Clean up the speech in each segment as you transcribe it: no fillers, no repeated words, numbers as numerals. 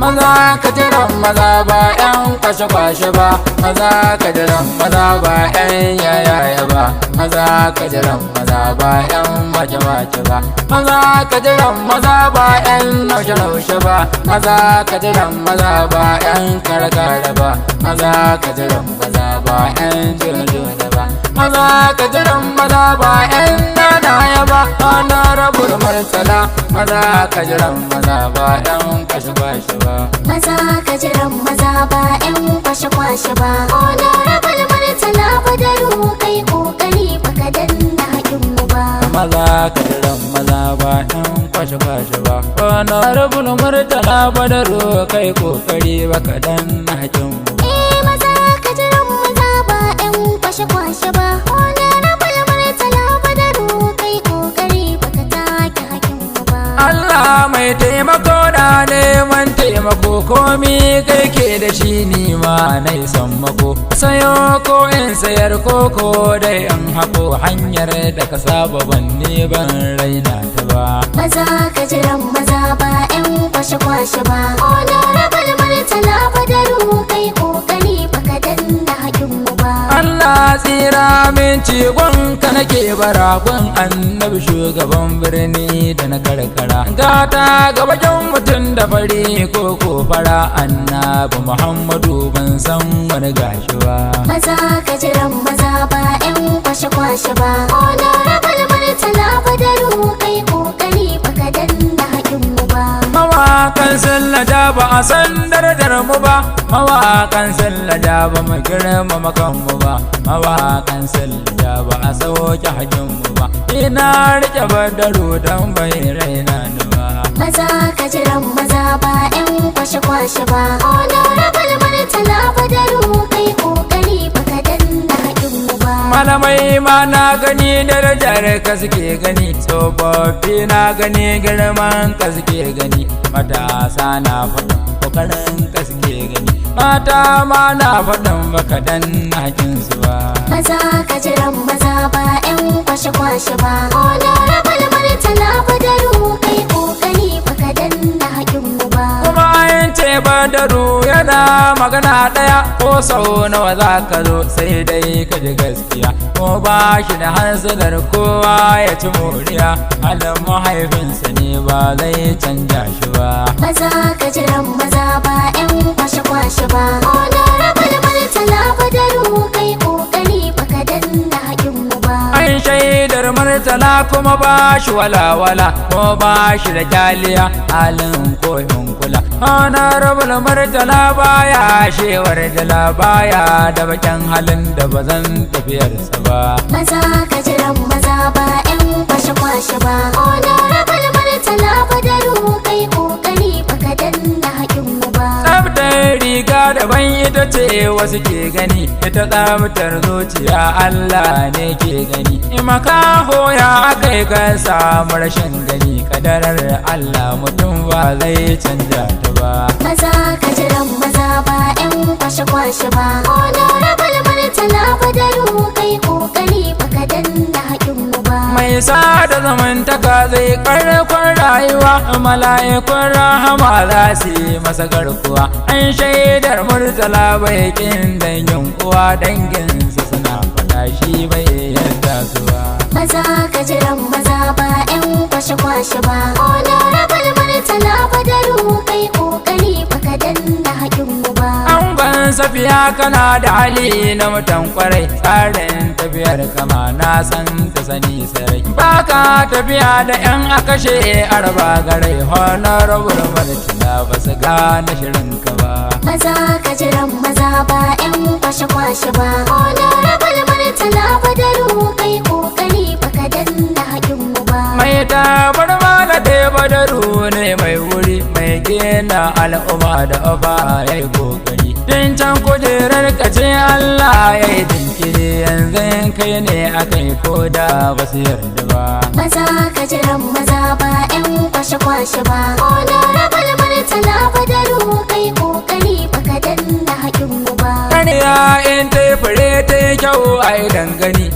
maza ka jiran maza ba yan kwashe-kwashe ba, maza ka jiran maza ba yan yayaya ba, maza ka jiran maza ba yan wace-wace ba, maza ka jiran maza ba yan naushe-naushe ba, maza ka jiran maza ba yan kare-kare ba, maza ka jiran maza ba yan juna-juna ba, maza ka jiran maza ba yan nanaya ba, ana rabu da martala, maza ka jiran maza ba yan kwashe-kwashe ba, maza ka jiran maza ba yan kwashe-kwashe ba, ana rabu da martala badaru kai kokari baka danna haƙin mu ba, maza ka jiran maza ba yan kwashe-kwashe ba, ana rabu da martala badaru kai kokari baka danna haƙin mu ba. maza ka jiran maza ba yan kwashe-kwashe ba, ana rabu da martala badaru kai kokari baka take haƙin mu ba. Allah mai taimako da neman taimako, komi kai ke da shi ni ma na son mako, sayo ko in sayar koko dai in hako hanyar da ka saba banne ban raina ta ba. Maza ka jiran maza ba yan kwashe-kwashe ba, ana rabu da martala badaru kai kokari baka danna haƙin mu ba. Allah tsira min cigon ka nake bara, gun annabi shugaban birni da na karkara, gata ga bakin mutum da fari ko fara, annabi Muhammadu ban san wani gashi ba. Maza ka jiran maza ba yan kwashe-kwashe ba, ana rabu da martala badaru kai kokari baka danna haƙin mu ba. Mawakan sallada ba a san darajar mu ba, mawakan sallada ba mu girmama kanmu ba, mawakan sallada ba a sauke haƙin mu ba, ina rike badaru don bai raina ni ba. Maza ka jiran maza ba yan kwashe-kwashe ba, ana rabu da martala badaru kai kokari baka danna haƙin mu ba. Malamai ma na gani darajar ka suke gani, tsofaffi na gani girman ka suke gani, matasa na faɗin kokarin ka suke gani, mata ma na faɗin baka danna haƙinsu ba. Maza ka jiran maza ba yan kwashe-kwashe ba, ana rabu da martala badaru kai kokari baka danna haƙin mu ba. Kuma an ce badaru yana magana ɗaya, ko sau nawa za ka zo sai dai ka ji gaskiya, ko ba shi da hansalar kowa ya ci moriya, halin mahaifinsa ne ba zai canja shi ba. Maza ka jiran maza ba yan kwashe-kwashe ba, ana rabu da martala badaru kai kokari baka danna haƙin mu ba. An shaidar martala kuma ba shi walawala, ko ba shi da kyaliya halin koyin kula, honorable martala baya shewar dala, baya da bakin halin da ba zan tafiyarsa ba. Maza ka jiran maza ba yan kwashe-kwashe ba, ana rabu da martala badaru kai kokari baka danna haƙin mu ba. Tsabtar riga daban ita ce wasu ke gani, ita tsabtar zuciya Allah ne ke gani, makaho ya akai ka samu rashin gani, kadarar Allah mutum ba zai canja ta ba. Maza ka jiran maza ba yan kwashe-kwashe ba, ana rabu da martala badaru kai kokari baka danna haƙin mu ba. Mai sada zamantaka zai karkon rayuwa, mala'ikun rahama za su yi masa garkuwa, an shaidar murtala bai kin dangin uwa, danginsa suna faɗa shi bai yarda su ba. Maza ka jiran maza ba yan kwashe-kwashe ba, ana rabu da martala badaru kai kokari baka danna haƙin mu ba. Angon safiya kana da hali na mutan kwarai, tsarin tafiyar kama na san ta sani sarai, baka tafiya da yan akashe arba garai, honorable martala ba su gane shirin ka ba. Maza ka jiran maza ba yan kwashe-kwashe ba, ana rabu da martala badaru kai kokari baka danna haƙin mu ba. Mai tabar mana da badaru ne mai wuri, mai gina al'umma da ofa ya yi kokari, tun can kujerar ka ce Allah ya yi jinkiri, yanzu kai ne aka yi ko da ba su yarda ba. Maza ka jiran maza ba yan kwashe-kwashe ba, ana rabu da martala badaru kai kokari baka danna haƙin mu ba. Kariya in ta yi fure ta yi kyau a yi dangane,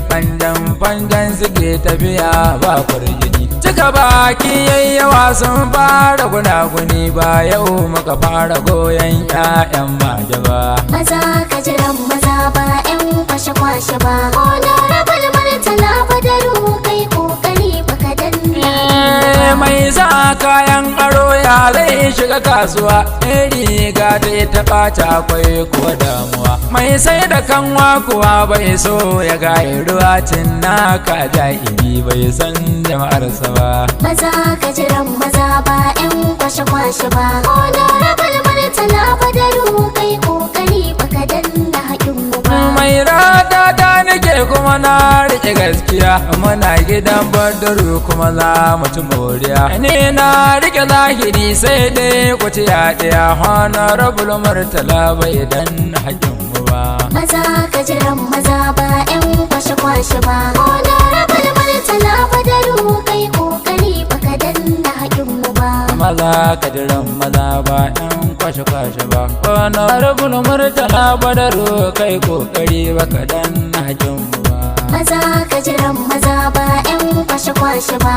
fandan suke tafiya ba kwarjini, Cika baki yayyawa sun fara gunaguni ba yau muka fara goyon 'ya'yan mage ba. Maza ka jiran maza ba 'yan kwashe-kwashe ba. Honorable Murtala Badaru kai kokari baka danna. Mai sa kayan aro ya zai shiga kasuwa, riga dai ta ɓata akwai kuwa damuwa. Mai sai da kanwa kuwa bai so ya gaye ruwa, naka jahili bai san jama'arsa ba. Maza ka jiran maza ba 'yan kwashe-kwashe ba. Honorable Murtala Badaru kai kokari baka danna haƙin mu ba. Mai rata ta nake kuma na rike gaskiya, muna gidan Badaru kuma za mu ci moriya. Ni na rike zahiri sai dai ku ci yaɗiya, Honorable Murtala bai danna haƙin mu ba. Maza ka jiran maza ba 'yan kwashe-kwashe ba. Honorable Murtala Badaru kai kokari baka danna haƙin mu ba. Maza ka jiran maza ba 'yan kwashe-kwashe ba. Honorable Murtala Badaru kai kokari baka danna haƙin mu ba. Maza ka jiran maza ba 'yan kwashe-kwashe ba.